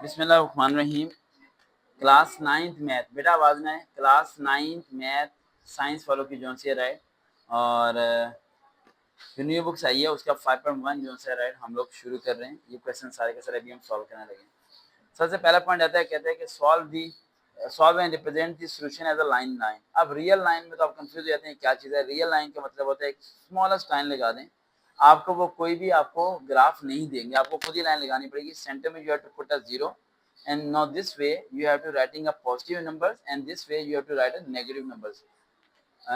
बिस्मिल्लाहिर्रहमानिर्रहीम। Class 9th math बेटा आवाज़ ना है। Class 9th math science follow की जो है राइट, और जो न्यू बुक्स आई है उसका 5.1 जो है राइट हम लोग शुरू कर रहे हैं। ये क्वेश्चन सारे के सारे अभी हम सॉल्व करने लगे। सबसे पहला पॉइंट आता है, कहते हैं कि solve and represent the solution as a line. अब रियल लाइन में तो आप कंफ्यूज हो जाते हैं क्या चीज़ है। रियल लाइन का मतलब होता है एक स्मॉलेस्ट लाइन लगा दें। आपको वो कोई भी आपको ग्राफ नहीं देंगे, आपको खुद ही लाइन लगानी पड़ेगी। सेंटर में you have to put a zero, and now this way you have to writing a positive numbers, and this way you have to write a negative numbers.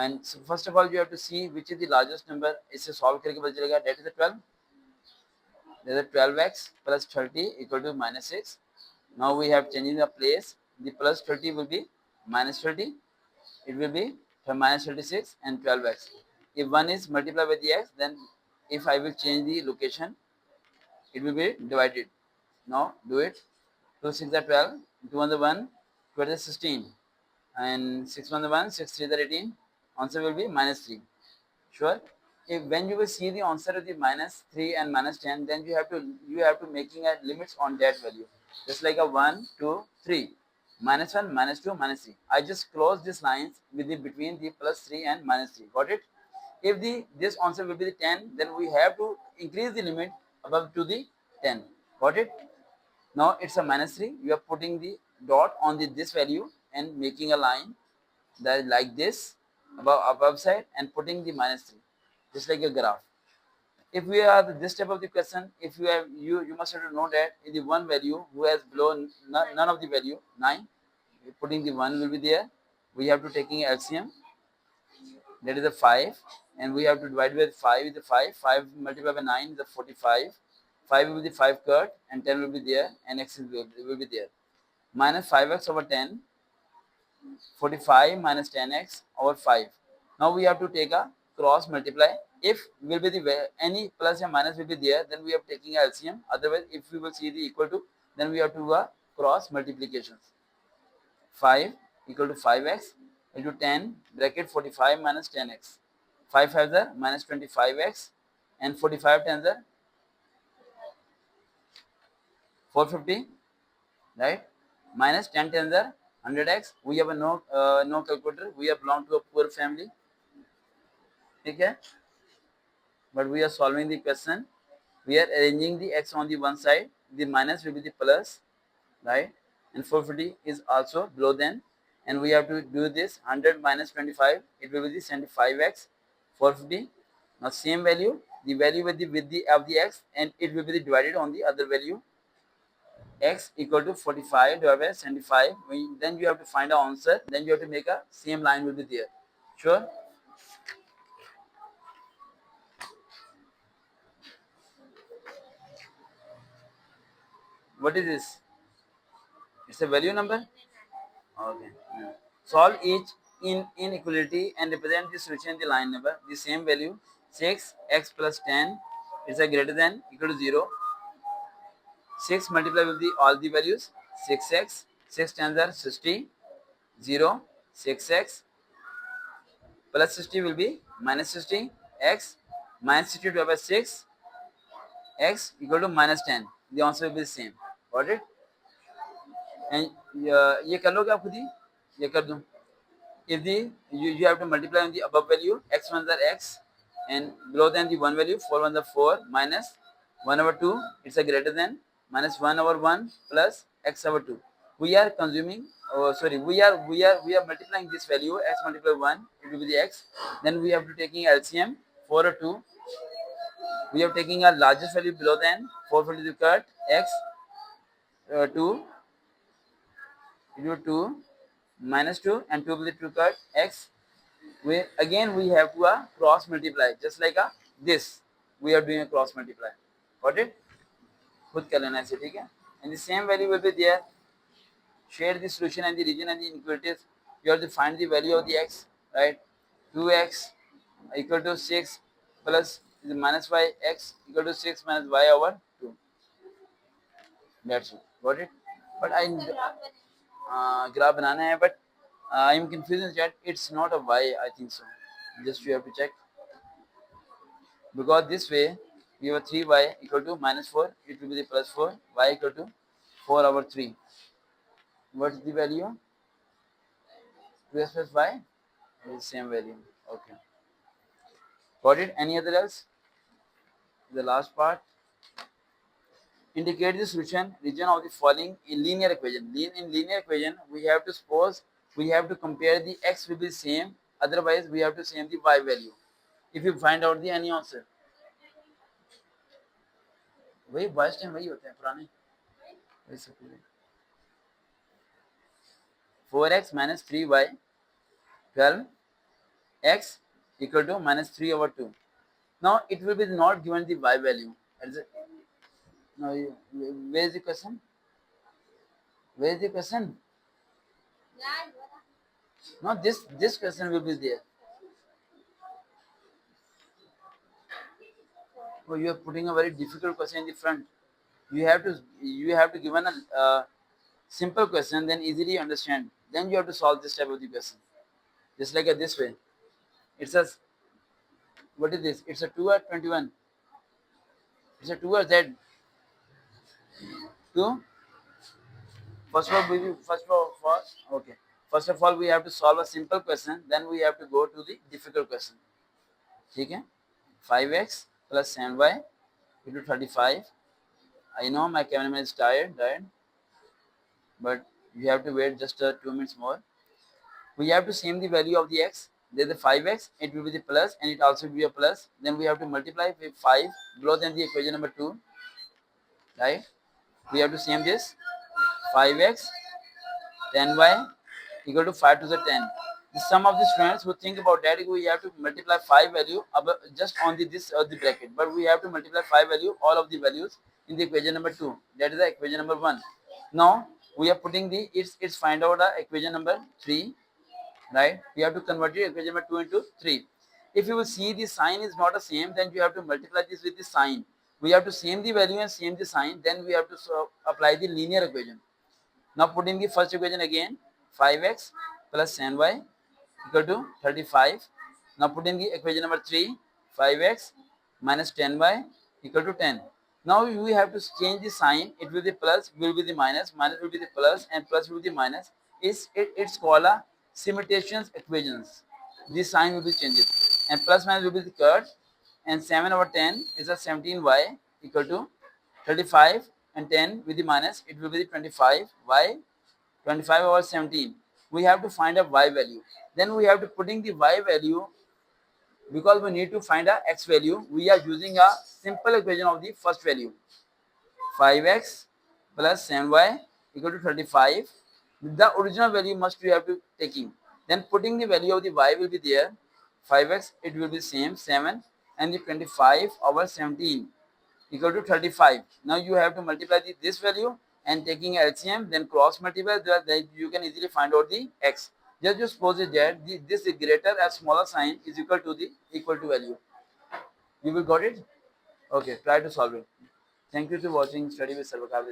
And so first of all you have to see which is the largest number. इसे solve करके पता चलेगा, that is the 12. That is 12x plus 30 equal to minus 6. Now we have changing the place. The plus 30 will be minus 30. It will be minus 36 and 12x. If one is multiplied by the x, then if I will change the location, it will be divided. Now do it. 2 6 are 12, 2 on the 1, 12 is 16, and 6 on the 1, 6 3 are 18. Answer will be minus 3. Sure. If when you will see the answer of the minus 3 and minus 10, then you have to making a limits on that value. Just like a 1, 2, 3, minus 1, minus 2, minus 3. I just close these lines with the between the plus 3 and minus 3. Got it? If this answer will be the 10, then we have to increase the limit above to the 10. Got it? Now it's a minus 3. You are putting the dot on this value and making a line that is like this above side and putting the minus 3, just like a graph. If we are this type of the question, if you have you must have to know that in the one value who has below none of the value 9, putting the 1 will be there. We have to taking LCM, that is a 5, and we have to divide with 5 is a 5. 5 multiplied by 9 is a 45. 5 will be the 5 cut and 10 will be there, and x will be there. Minus 5x over 10, 45 minus 10x over 5. Now we have to take a cross multiply. If will be the any plus or minus will be there, then we are taking a LCM. Otherwise, if we will see the equal to, then we have to do a cross multiplications. 5 equal to 5x into 10 bracket 45 minus 10x. 5 5 are minus 25x, and 45 10 are 450, right? Minus 10 10 are 100x. We have a no calculator. We are belong to a poor family. Okay, but we are solving the question. We are arranging the x on the one side. The minus will be the plus, right? And 450 is also below then, and we have to do this 100 minus 25. It will be the 75x, 450. Now same value, the value with the of the x, and it will be divided on the other value. X equal to 45 divided by 75. Then you have to find an answer. Then you have to make a same line will be there. Sure. What is this? It's a value number. Okay. Yeah. Solve each inequality and represent the solution in the line number. The same value 6x plus 10 is a greater than equal to 0. 6 multiplied with the all the values 6x, 6 10s are 60, 0, 6x plus 60 will be minus 60, x minus 60 divided by 6, x equal to minus 10. The answer will be the same. Got it? And ये कर लोगे आप खुद ही, ये कर दूं. If you have to multiply on the above value, x ones are x, and below than the one value, 4 ones are 4 minus 1 over 2, it's a greater than minus 1 over 1 plus x over 2. We are consuming, we are multiplying this value, x multiplied 1, it will be the x. Then we have to taking LCM 4 or 2. We are taking a largest value below than 450 to cut x 2, it will 2 minus 2 and 2 will be 2 cut x. We have to cross multiply, just like this we are doing a cross multiply. Got it? खुद कर लेना ऐसे, ठीक है? And the same value will be there. Share the solution and the region and the inequalities. You have to find the value of the x, right? 2x equal to 6 plus minus y, x equal to 6 minus y over 2. That's it. Got it? But I graph banana hai, but I am confused in chat. It's not a y, I think so. Just you have to check. Because this way we have 3y equal to minus 4, it will be the plus 4, y equal to 4 over 3. What's the value? 2x plus y is same value. Okay. Got it? Any other else? The last part. Indicate the solution region of the following in linear equation. In linear equation, we have to suppose we have to compare the x will be same. Otherwise, we have to same the y value. If you find out the any answer, वही boys time वही होते हैं पुराने वही सब 4x minus 3y 12x equal to minus 3 over 2. Now it will be not given the y value. Now where is the question? Where is the question? No, this question will be there. Oh, you are putting a very difficult question in the front. You have to given a simple question, then easily understand. Then you have to solve this type of the question. Just like this way. It says, what is this? It's a 2 or 21. It's a 2 or z. 2. First of all, we have to solve a simple question. Then we have to go to the difficult question. Okay? 5x plus 7y equal to 35. I know my cameraman is tired, but you have to wait just 2 minutes more. We have to same the value of the x. There's the 5x, it will be the plus, and it also will be a plus. Then we have to multiply with 5 below than the equation number 2. Right? We have to same this 5x 10y equal to 5 to the 10. The sum of the students who think about that, we have to multiply 5 value just on the bracket, but we have to multiply 5 value, all of the values in the equation number 2. That is the equation number 1. Now we are putting the it's find out the equation number 3. Right? We have to convert the equation number 2 into 3. If you will see the sign is not the same, then you have to multiply this with the sign. We have to same the value and same the sign. Then we have to apply the linear equation. Now put in the first equation again, 5x plus 10y equal to 35. Now put in the equation number 3, 5x minus 10y equal to 10. Now we have to change the sign. It will be plus, will be the minus, minus will be the plus, and plus will be the minus. It's called a simultaneous equations. This sign will be changed, and plus minus will be the curve, and 7 over 10 is a 17y equal to 35, and 10 with the minus, it will be the 25. Y 25 over 17. We have to find a y value. Then we have to putting the y value, because we need to find a x value. We are using a simple equation of the first value. 5x plus 7y equal to 35. The original value must you have to taking. Then putting the value of the y will be there. 5x, it will be same 7, and the 25 over 17 equal to 35. Now you have to multiply this value and taking LCM, then cross multiply, then you can easily find out the x. Just suppose that this greater as smaller sign is equal to value. You will got it? Okay, try to solve it. Thank you for watching Study with Sarvakar.